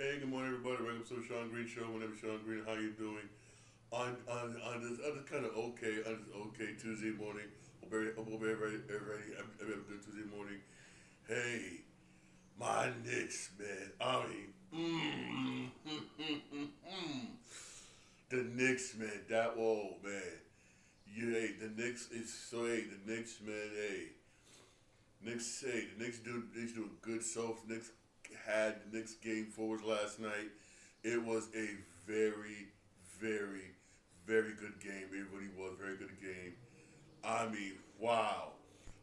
Hey, good morning, everybody. Welcome to the Sean Green Show. My name is Sean Green. How you doing? On this kind of okay, on this okay Tuesday morning. Hope everybody have a good Tuesday morning. Hey, my Knicks, man. The Knicks, man. That whoa, man. Hey, the Knicks is so. Hey, the Knicks, man. The Knicks doing good. So the Knicks had the Knicks game forwards last night. It was a very, very, very good game. It really was a very good game. Wow.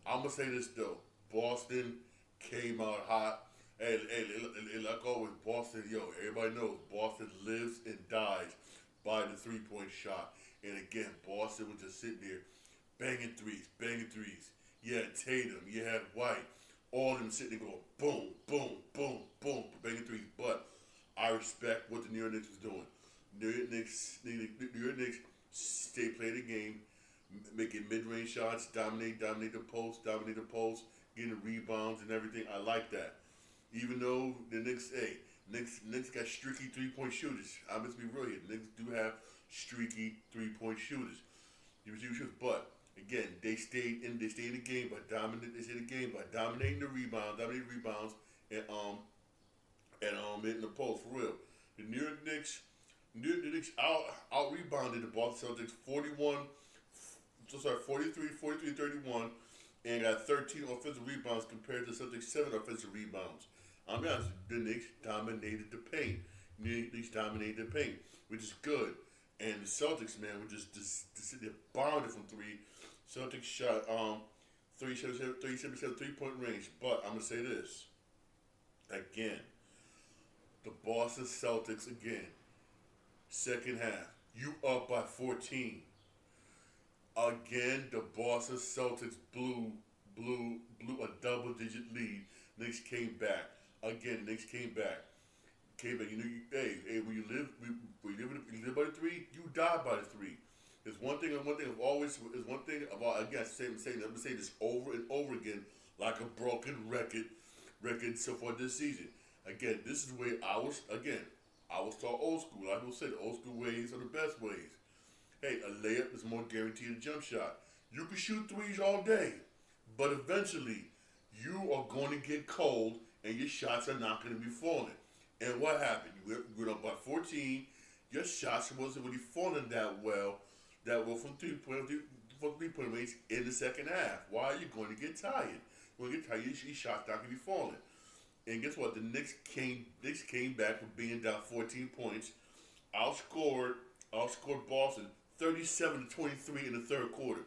I'm gonna say this though. Boston came out hot. And like always, Boston, everybody knows Boston lives and dies by the 3 point shot. And again, Boston was just sitting there banging threes, banging threes. You had Tatum, you had White, all of them sitting there going boom, boom, boom, boom, banging threes. But I respect what the New York Knicks was doing. New York Knicks stay play the game, making mid-range shots, dominate the post, getting rebounds and everything. I like that. Even though the Knicks got streaky 3 point shooters. I must be real here. The Knicks do have streaky 3 point shooters. But again, they stayed in the game by dominating the rebounds, and hitting the post for real. The New York Knicks out rebounded the Boston Celtics 43-31, and got 13 offensive rebounds compared to Celtics 7 offensive rebounds. I'm be honest, the Knicks dominated the paint. The Knicks dominated the paint, which is good. And the Celtics, man, were just sitting there bombing from three. Celtics shot 37% 3 point range. But I'm gonna say this again: the Boston Celtics again. Second half, you up by 14. Again, the Boston Celtics blew a double digit lead. Knicks came back. Again, Knicks came back. When you live by the three, you die by the three. There's one thing about, again, I'm gonna say this over and over again, like a broken record so far this season. Again, this is the way I was taught old school. I will say the old school ways are the best ways. Hey, a layup is more guaranteed a jump shot. You can shoot threes all day, but eventually you are going to get cold and your shots are not going to be falling. And what happened? You went up by 14. Your shots wasn't really falling that well from 3 point range in the second half. Why are you going to get tired? You're going to get tired. Your shots not going to be falling. And guess what? The Knicks came back from being down 14 points, outscored outscored Boston 37-23 in the third quarter.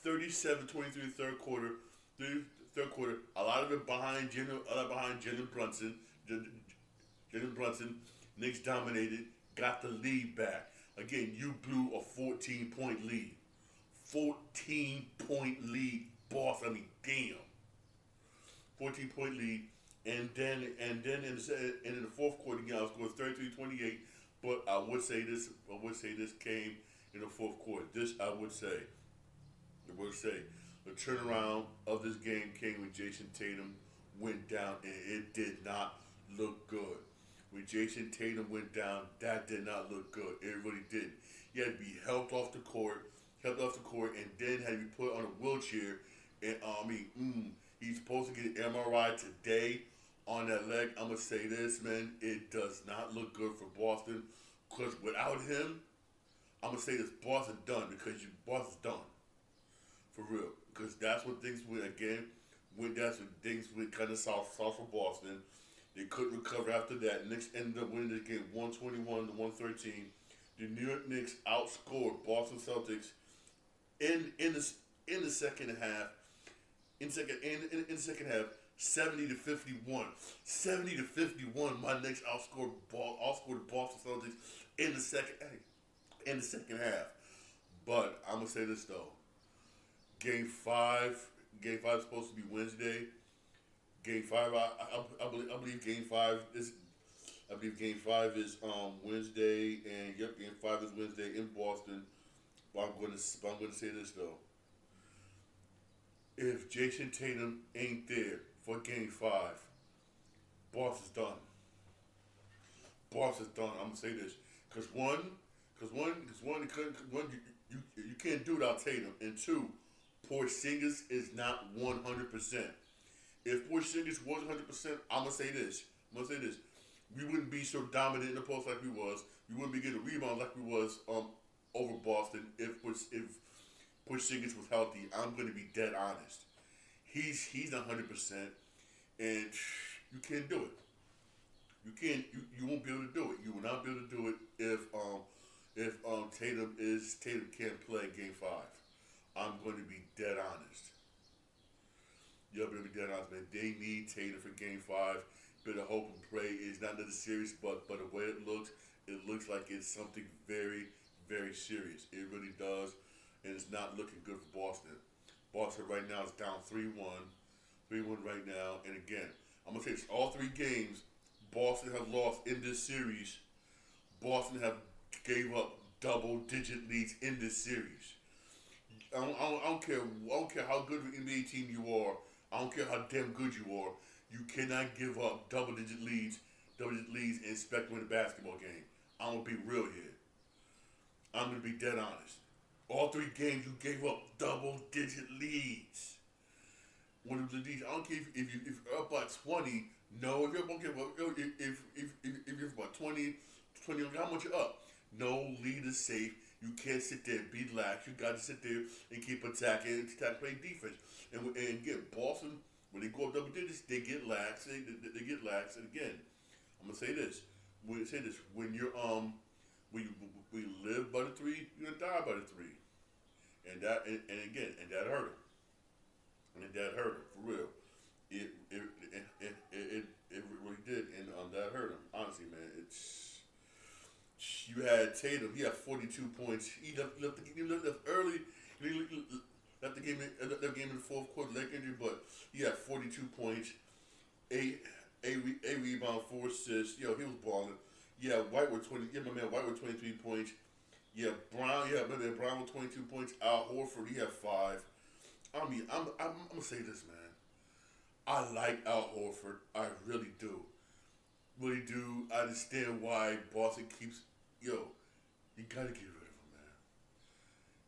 37-23 in the third quarter. Third quarter. A lot of it behind Jalen Brunson. Jalen Brunson. Knicks dominated. Got the lead back. Again, you blew a 14-point lead. 14-point lead, Boston. Damn. 14-point lead. And then in the fourth quarter, again, I was scored 33-28. But I would say this came in the fourth quarter. I would say the turnaround of this game came when Jason Tatum went down, and it did not look good. When Jason Tatum went down, that did not look good. It really didn't. He had to be helped off the court, and then had to be put on a wheelchair. And he's supposed to get an MRI today on that leg. I'm gonna say this, man. It does not look good for Boston, because without him, I'm gonna say this: Boston done, because Boston's done for real. Because that's when things went again. When things went kind of south for Boston. They couldn't recover after that. Knicks ended up winning this game 121-113. The New York Knicks outscored Boston Celtics in the second half. In the second half, 70-51. 70-51. My Knicks outscored the Boston Celtics in the second half. But I'm gonna say this though. Game five is supposed to be Wednesday. Game five, I believe Game five is. I believe Game five is Wednesday, and yep, Game five is Wednesday in Boston. But I'm going to say this though: if Jason Tatum ain't there for Game five, Boston's done. Boston's done. I'm gonna say this because you can't do it without Tatum, and two, Porzingis is not 100%. If Porzingis was 100%, I'm gonna say this. We wouldn't be so dominant in the post like we was. We wouldn't be getting rebounds like we was over Boston if Porzingis was healthy. I'm gonna be dead honest. He's 100%, and you can't do it. You won't be able to do it. You will not be able to do it if Tatum can't play Game 5. I'm going to be dead honest. You're going to be dead honest, man. They need Tatum for Game 5. Better hope and pray. It's not another series, but the way it looks like it's something very, very serious. It really does, and it's not looking good for Boston. Boston right now is down 3-1. 3-1 right now. And again, I'm going to say this. All three games Boston have lost in this series. Boston have gave up double-digit leads in this series. I don't care how good of an NBA team you are. I don't care how damn good you are. You cannot give up double-digit leads and expect to win a basketball game. I'm gonna be real here. I'm gonna be dead honest. All three games you gave up double-digit leads. One of the leads, I don't care if you're up by 20. No, if you're okay, well, if you're about 20, how much you're up? No, lead is safe. You can't sit there and be lax. You got to sit there and keep attacking, play defense. And again, Boston, when they go up double digits, they get lax. They get lax. And again, I'm gonna say this. When you live by the three, you're gonna die by the three. And that hurt him. And that hurt him for real. It really did, and that hurt him. Honestly, man, you had Tatum. He had 42 points. He left early. He left the game in the fourth quarter, leg injury, but he had 42 points, eight rebound, 4 assists. Yo, he was balling. Yeah, White with 20. Yeah, my man White with 23 points. Yeah, Brown. Yeah, my man Brown with 22 points. Al Horford, he had 5. I mean, I'm gonna say this, man. I like Al Horford. I really do. Really do. I understand why Boston keeps. Yo, you gotta get rid of him, man.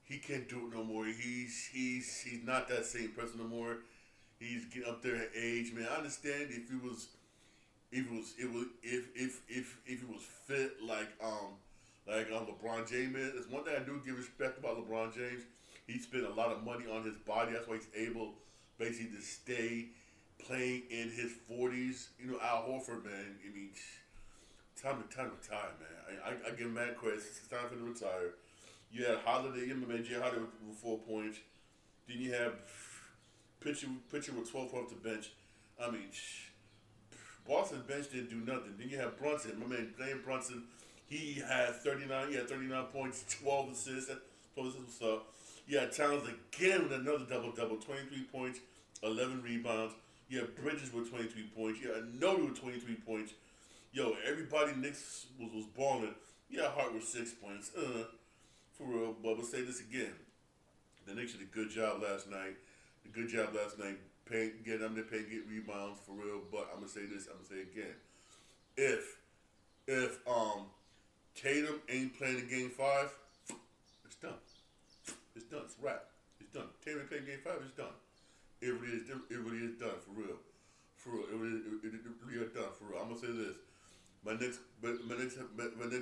He can't do it no more. He's not that same person no more. He's getting up there in age, man. I understand if he was fit like LeBron James is. There's one thing I do give respect about LeBron James. He spent a lot of money on his body. That's why he's able basically to stay playing in his 40s. You know, Al Horford, man. I mean, time to retire, man. I give him mad credit. It's time for him to retire. You had Holiday, you remember Jay Holiday with 4 points. Then you have pitcher with 12 off the bench. I mean, Boston's bench didn't do nothing. Then you have Brunson, my man, Jalen Brunson. He had 39. He had 39 points, 12 assists. 12 assists stuff. You had Towns again with another double-double, 23 points, 11 rebounds. You had Bridges with 23 points. You had Noda with 23 points. Yo, everybody Knicks was balling. Yeah, Hart with 6 points. For real, but we'll say this again. The Knicks did a good job last night. Getting them to get rebounds for real. But I'm gonna say this. I'm gonna say again. If Tatum ain't playing in Game 5, it's done. It's done. It's a wrap. It's done. Tatum ain't playing Game 5. It's done. It really is done for real. It really is done for real. I'm gonna say this. My Knicks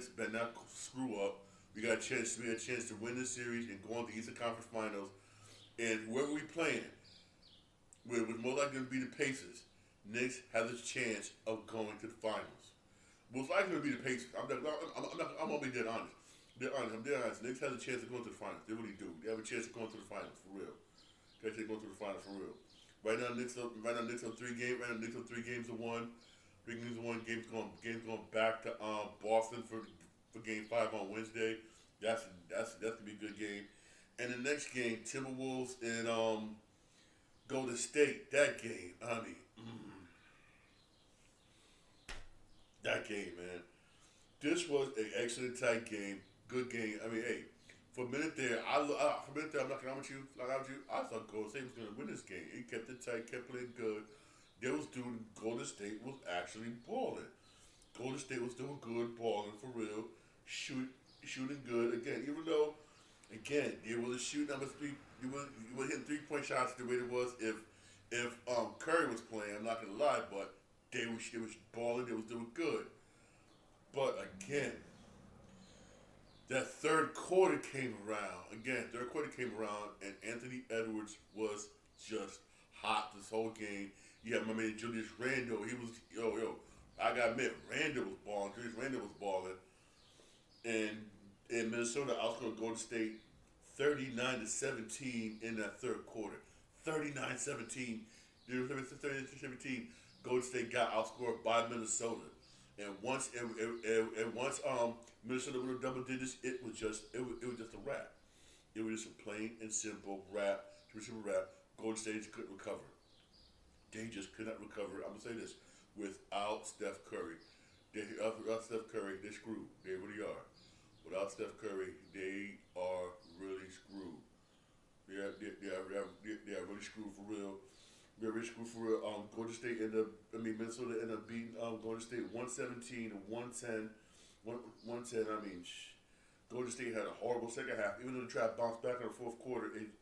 better not screw up. We got a chance to win this series and go on to the Eastern Conference Finals. And whoever we playing, we're most likely going to be the Pacers. Knicks has a chance of going to the finals. Most likely going to be the Pacers. I'm gonna be dead honest. I'm dead honest. Knicks has a chance of going to the finals. They really do. They have a chance of going to the finals for real. Got a chance of going to the finals for real. Right now, Knicks up 3 games. Right now, Knicks up 3 games to 1. 3 games to 1. Games going back to Boston for Game 5 on Wednesday. That's gonna be a good game. And the next game, Timberwolves and Golden State. That game, I mean, that game, man. This was an excellent tight game, good game. I mean, hey, for a minute there, I'm not gonna with you. I thought Golden State was gonna win this game. He kept it tight, kept playing good. They was doing. Golden State was actually balling. Golden State was doing good, balling for real, shooting good. Again, even though, again, they were shooting number three. You were hitting 3 point shots the way it was if Curry was playing. I'm not gonna lie, but they was balling. They was doing good. But again, that third quarter came around. Again, third quarter came around, and Anthony Edwards was just hot this whole game. You had my man Julius Randle. He was yo. I gotta admit, Randle was balling. Julius Randle was balling, and Minnesota outscored Golden State 39-17 in that third quarter. 39-17. 39-17. Golden State got outscored by Minnesota. And once Minnesota would have double digits, it was just a wrap. It was just a plain and simple wrap. Golden State just couldn't recover. They just could not recover. I'm gonna say this: without Steph Curry, without Steph Curry, they're screwed. They really are. Without Steph Curry, they are really screwed. They are really screwed for real. They're really screwed for real. Golden State Minnesota ended up beating Golden State 117 to 110. 110. Golden State had a horrible second half. Even though they tried to bounce back in the fourth quarter, it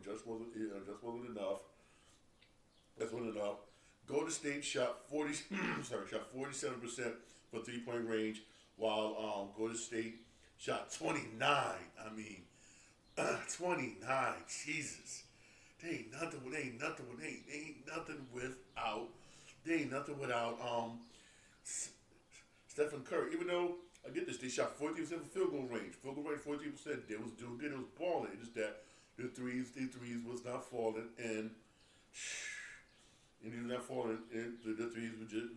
just wasn't enough. That's wasn't enough. Golden State shot 47% for 3 point range, while Golden State shot 29. 29. Jesus, they ain't nothing. Without Stephen Curry. Even though I get this, they shot 14% for field goal range. 14%. They was doing good. It was balling. It's just that the threes was not falling, and he was not falling. And the threes were just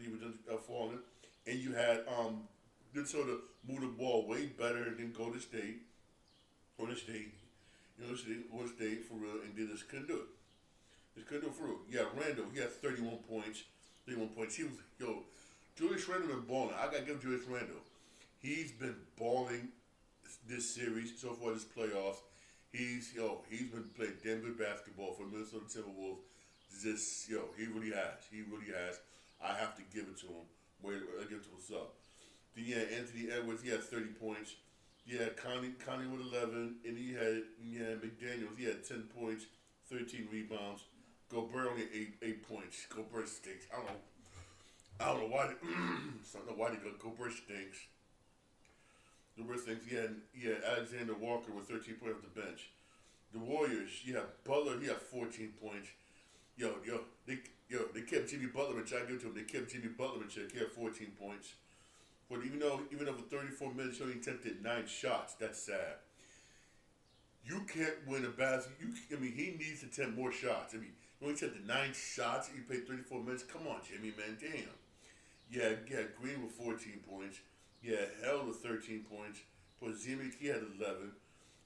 falling. And you had Minnesota move the ball way better than Golden State. Golden State for real, and they just couldn't do it. Just couldn't do it for real. Yeah, Randall, he had 31 points. 31 points. He was Julius Randle been balling. I gotta give Julius Randle. He's been balling this series so far this playoffs. He's been playing damn good basketball for Minnesota Timberwolves. He really has. He really has. I have to give it to him. I give it to what's up. Then Anthony Edwards, he had 30 points. Yeah, Conley with 11, and he had McDaniels. He had 10 points, 13 rebounds. Gobert only 8 points. Gobert stinks. I don't know why. Gobert stinks. Gobert stinks. He had Alexander Walker with 13 points off the bench. The Warriors, you have Butler. He had 14 points. They kept Jimmy Butler in check. I give it to them. They kept Jimmy Butler in check. He had 14 points. But even over 34 minutes, he only attempted 9 shots. That's sad. You can't win a basketball. He needs to attempt more shots. He only attempted 9 shots. He played 34 minutes. Come on, Jimmy, man, damn. Yeah, Green with 14 points. Yeah, Hell with 13 points. Porzingis, he had 11.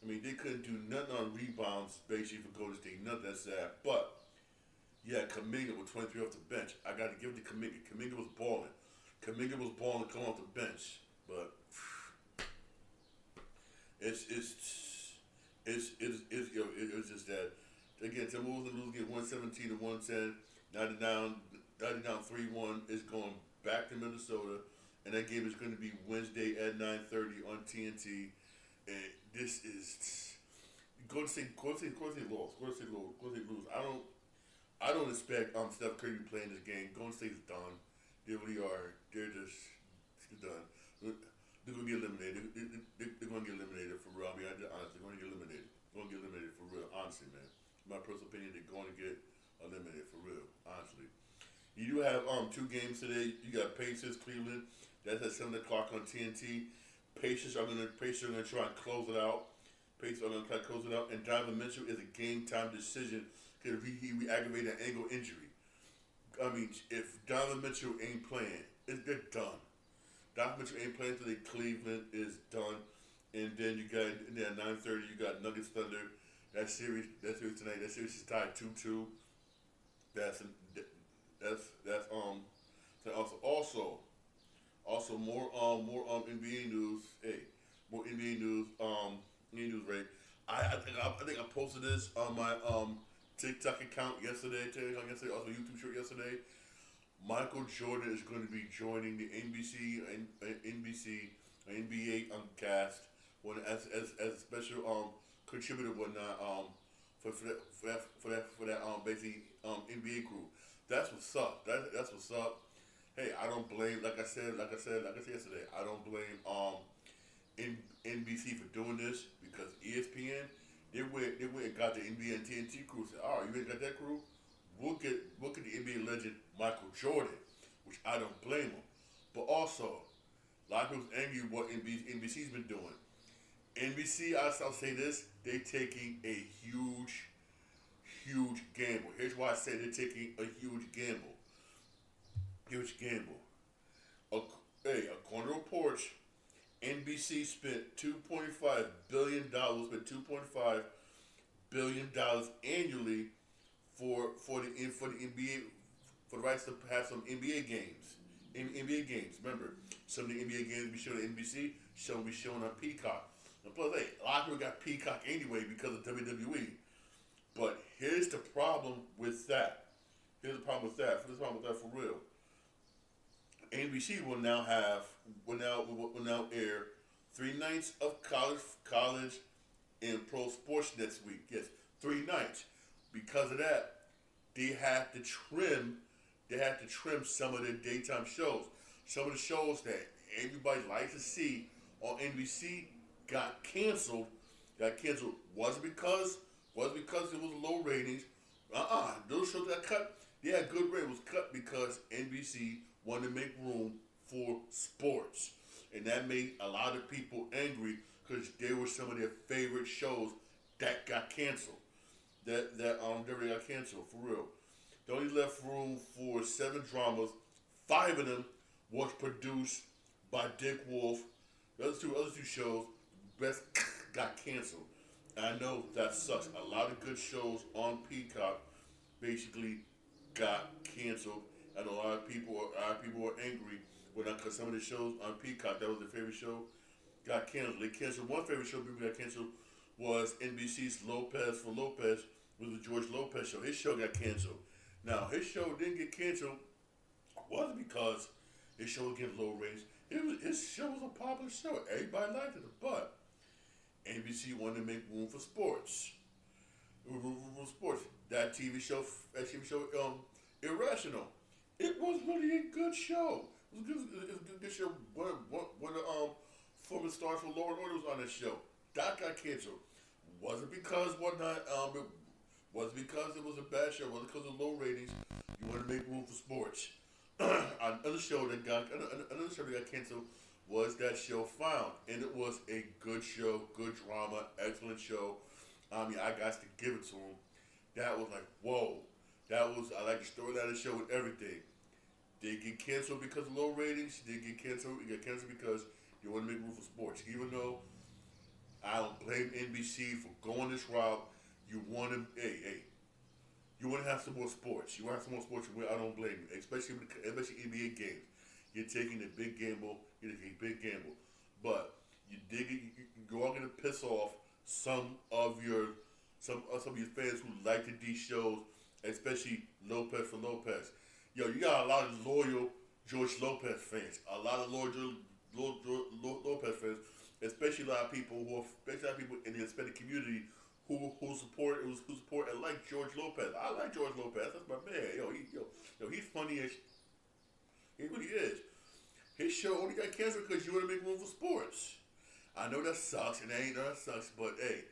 They couldn't do nothing on rebounds, basically, for Golden State. Nothing. That's sad. But yeah, Kuminga with 23 off the bench. I got to give it to Kuminga. Kuminga was balling. Kuminga was balling coming off the bench, but it's just that again. Timberwolves lose get 117 to 110. Now they're down 3-1. It's going back to Minnesota, and that game is going to be Wednesday at 9:30 on TNT. And this is Golden State lost. Golden State lose. I don't expect Steph Curry to be playing this game. Golden State's done. They really are. They're just done. They're going to get eliminated. They're going to get eliminated for real. Honestly, they're going to get eliminated. They're going to get eliminated for real. Honestly, man. My personal opinion, they're going to get eliminated for real. Honestly. You do have 2 games today. You got Pacers, Cleveland. That's at 7 o'clock on TNT. Pacers are going to try and close it out. And Donovan Mitchell is a game time decision because he aggravated an ankle injury. If Donovan Mitchell ain't playing, they're done. Donovan Mitchell ain't playing today. Cleveland is done. And then you got at 9:30, you got Nuggets Thunder. That series tonight. That series is tied 2-2. That's also more NBA news. Hey, more NBA news. NBA news, right? I think I posted this on my TikTok account yesterday. Also YouTube short yesterday. Michael Jordan is going to be joining the NBC, NBA cast as a special contributor whatnot for that basically NBA group. That's what's up. That's what's up. Hey, I don't blame like I said yesterday. I don't blame NBC for doing this because ESPN they went and got the NBA and TNT crew. Said, "Oh, you ain't got that crew? We'll get the NBA legend Michael Jordan," which I don't blame him. But also, a lot of people's angry with what NBC's been doing. NBC, I'll say this: they taking a huge gamble. Here's why I say they're taking a huge gamble. Huge gamble. According to reports, NBC spent $2.5 billion, spent $2.5 billion annually for the NBA for the rights to have some NBA games. NBA games. Remember, some of the NBA games be shown on NBC, some be shown on Peacock. And plus, hey, a lot of people got Peacock anyway because of WWE. But here's the problem with that. Here's the problem with that for real. NBC will now air 3 nights of college and pro sports next week. Yes, 3 nights. Because of that, they have to trim some of their daytime shows. Some of the shows that everybody likes to see on NBC got canceled. Was it because it was low ratings? Those shows that cut, they had good ratings. It was cut because NBC wanted to make room for sports, and that made a lot of people angry because they were some of their favorite shows that got canceled. That really got canceled for real. They only left room for 7 dramas. 5 of them was produced by Dick Wolf. The other two shows, rest got canceled. And I know that sucks. A lot of good shows on Peacock basically got canceled, and a lot of people were angry because some of the shows on Peacock that was their favorite show got canceled. They canceled one favorite show people got canceled was NBC's Lopez for Lopez, was the George Lopez show. His show got canceled. Now his show didn't get canceled wasn't because his show was getting low ratings. His show was a popular show. Everybody liked it, but NBC wanted to make room for sports. Room for sports. That TV show, Irrational. It was really a good show. It was a good show. One of the former stars for Law and Order was on that show. That got canceled. Wasn't because it wasn't because it was a bad show. It wasn't because of low ratings. You want to make room for sports. Another show that got canceled was that show Found, and it was a good show, good drama, excellent show. I mean, I got to give it to him. That was like, whoa. I like the storyline of the show with everything. They get canceled because of low ratings. They get canceled. It got canceled because you want to make room for sports. Even though I don't blame NBC for going this route, you want to, you want to have some more sports. You want to have some more sports. I don't blame you, especially NBA games. You're taking a big gamble. But you're all gonna piss off some of your fans who like these shows, especially Lopez for Lopez. Yo, you got a lot of loyal George Lopez fans, a lot of loyal Lopez fans, especially a lot of people in the Hispanic community who support and like George Lopez. I like George Lopez. That's my man. He's funny as he really is. His show only got canceled because you want to make room for sports. I know that sucks, and that sucks, but hey,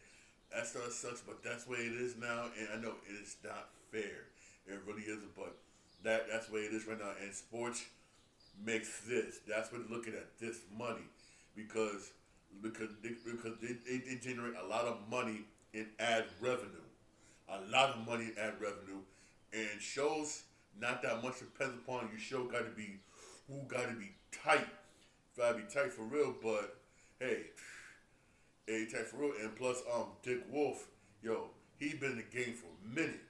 that stuff sucks, but that's the way it is now, and I know it is not fair. It really isn't, but that's the way it is right now, and sports makes this. That's what they're looking at, this money, because they generate a lot of money in ad revenue. And shows not that much depends upon your show got to be tight. Gotta be tight for real, but hey, tight for real. And plus, Dick Wolf, he been in the game for a minute.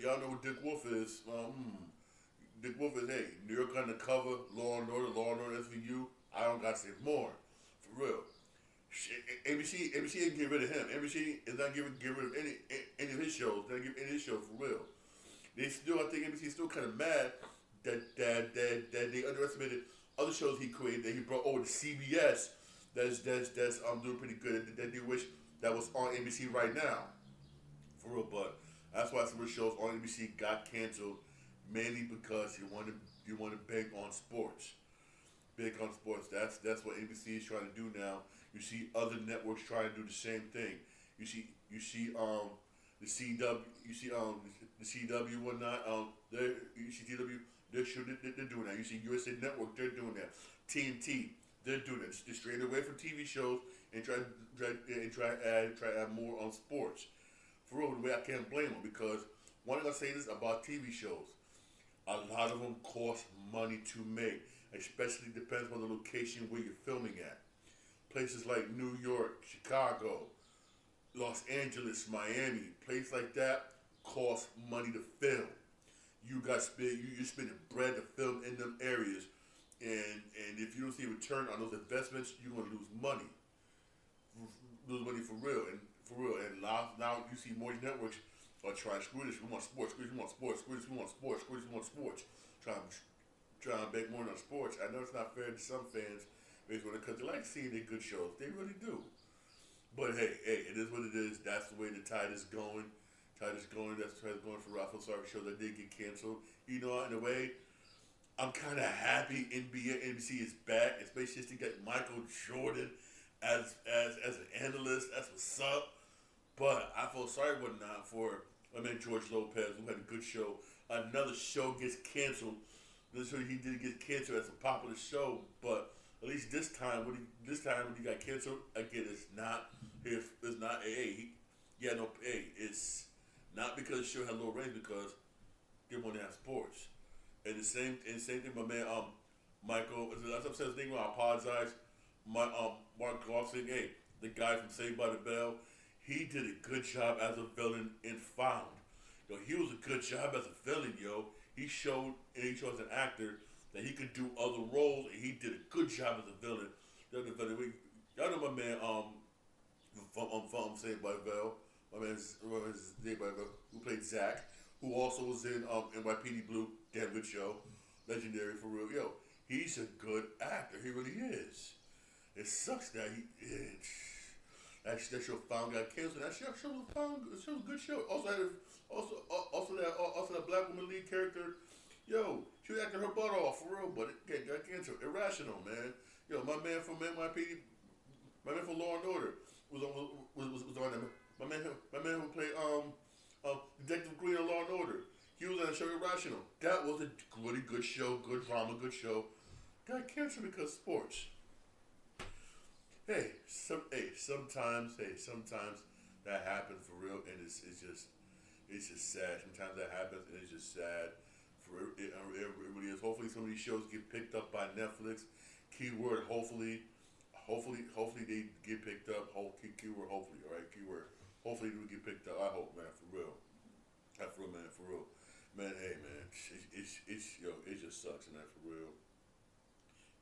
Y'all know what Dick Wolf is. Dick Wolf is, New York Undercover, Law and Order, SVU. I don't got to say more, for real. ABC ain't get rid of him. ABC is not get rid of any of his shows. They don't give any of his shows for real. I think NBC is still kind of mad that they underestimated other shows he created that he brought over to CBS. That's doing pretty good. That they wish that was on NBC right now, for real. But that's why some of the shows on NBC got canceled, mainly because you want to bank on sports. Big on sports. That's what NBC is trying to do now. You see other networks trying to do the same thing. You see the CW the CW whatnot you see TW they're doing that. You see USA Network, they're doing that. TNT, they're doing that. They're straying away from TV shows and try to add more on sports. For real, the way I can't blame them, because one thing I say this about TV shows, a lot of them cost money to make. Especially depends on the location where you're filming at. Places like New York, Chicago, Los Angeles, Miami, places like that cost money to film. You're spending bread to film in them areas, and if you don't see a return on those investments, you're gonna lose money for real. And now you see more networks are trying to screw this. We want sports. We want sports. We want sports. We want sports. Trying to make more on sports. I know it's not fair to some fans because they like seeing their good shows. They really do. But hey, it is what it is. That's the way the tide is going. That's the tide is going for Raffle. Sorry, show that did get canceled. You know, in a way, I'm kind of happy NBC is back, especially since they got Michael Jordan as an analyst. That's what's up. But I feel sorry for George Lopez, who had a good show. Another show gets canceled. This he did get canceled as a popular show, but at least this time when he got canceled again, it's not it's not because the show had low ratings, because they want to have sports. And the same thing, my man Michael. As I'm saying, I apologize. Mark Lawson, the guy from Saved by the Bell, he did a good job as a villain in Found. Yo, he was a good job as a villain, yo. He showed as an actor that he could do other roles, and he did a good job as a villain. Y'all know my man from Saved by the Bell. My man Saved by the Bell, who played Zach, who also was in NYPD Blue, damn good show, legendary for real. Yo, he's a good actor. He really is. It sucks that that show Found got canceled. That show was a good show. Also that black woman lead character, yo, she was acting her butt off for real, but it got canceled. Irrational, man. Yo, my man from NYPD, my man from Law and Order was on that. My man who played Detective Green on Law and Order. He was on the show Irrational. That was a really good show, good drama, good show. Got canceled because of sports. Sometimes that happens for real, and it's just sad. Sometimes that happens, and it's just sad. It really is. Hopefully, some of these shows get picked up by Netflix. Keyword hopefully they get picked up. Keyword hopefully, all right. Keyword hopefully they get picked up. I hope, man, for real. For real. Man, hey, man, it just sucks, man, for real.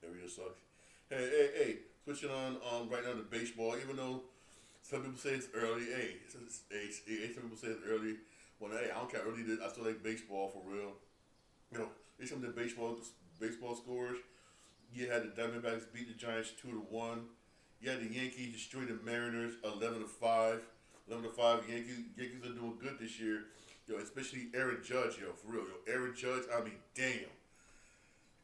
It really sucks. Hey. Switching on right now to baseball, even though some people say it's early. Some people say it's early. Well, I don't care. Early, I still like baseball for real. You know, there's some of the baseball scores. You had the Diamondbacks beat the Giants 2-1. You had the Yankees destroy the Mariners 11-5. 11-5. Yankees are doing good this year. Yo, especially Aaron Judge, yo, for real. Yo, Aaron Judge, I mean, damn.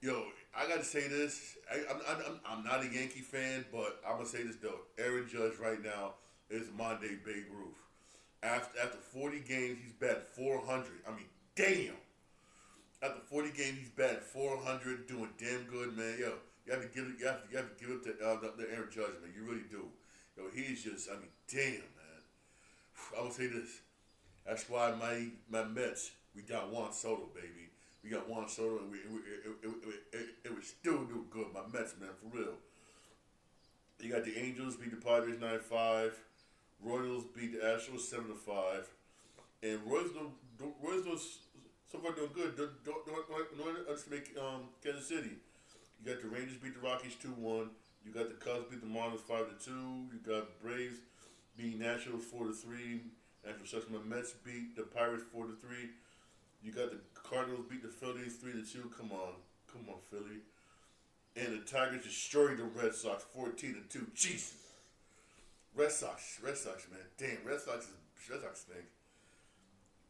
Yo, I gotta say this. I'm not a Yankee fan, but I'm gonna say this though. Aaron Judge right now is modern day Babe Ruth. After 40 games, he's batting 400. I mean, damn. After 40 games, he's batting 400, doing damn good, man. Yo, you have to give it to Aaron Judge, man. You really do. Yo, he's just, I mean, damn, man. I'm gonna say this. That's why my Mets, we got Juan Soto, baby. We got Juan Soto, and it was still doing good. My Mets, man, for real. You got the Angels beat the Padres 9-5. Royals beat the Astros 7-5. And Royals so far doing good. Don't underestimate Kansas City. You got the Rangers beat the Rockies 2-1. You got the Cubs beat the Marlins 5-2. You got Braves beat Nationals 4-3. National Mets beat the Pirates 4-3. You got the Cardinals beat the Phillies 3-2. Come on, Philly. And the Tigers destroyed the Red Sox 14-2. Jesus. Red Sox, man. Damn, Red Sox stink.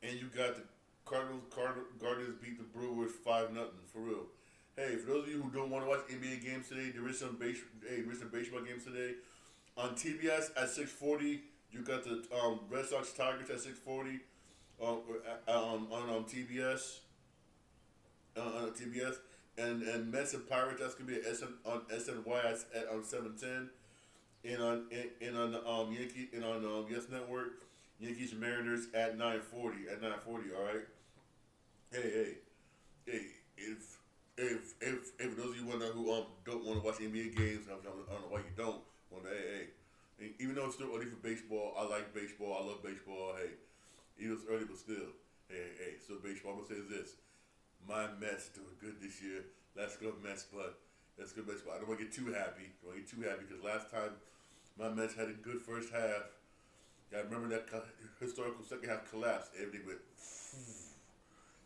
And you got the Guardians beat the Brewers 5-0 for real. Hey, for those of you who don't want to watch NBA games today, there is some baseball games today on TBS at 6:40. You got the Red Sox Tigers at 6:40 on TBS on TBS and Mets and Pirates that's gonna be on SNY at 7:10 and on the Yankee and on Yes Network Yankees and Mariners at 9:40 All right. Hey. If those of you who don't want to watch NBA games, I don't know why you don't want to. And even though it's still early for baseball, I like baseball. I love baseball. Hey, even though it's early, but still, still baseball. I'm gonna say this: my Mets doing good this year. Let's go Mets, but let's go baseball. I don't want to get too happy. Because last time my Mets had a good first half. I remember that historical second half collapsed. Everything went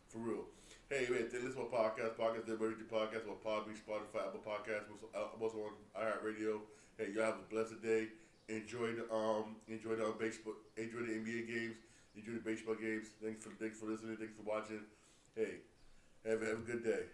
for real. Hey, wait, listen to my podcast, Emergency Podcast, on Podbean, Spotify, Apple Podcasts, I'm also on iHeartRadio. Hey, y'all have a blessed day. Enjoy the baseball, enjoy the NBA games, enjoy the baseball games. Thanks for listening, thanks for watching. Hey, have a good day.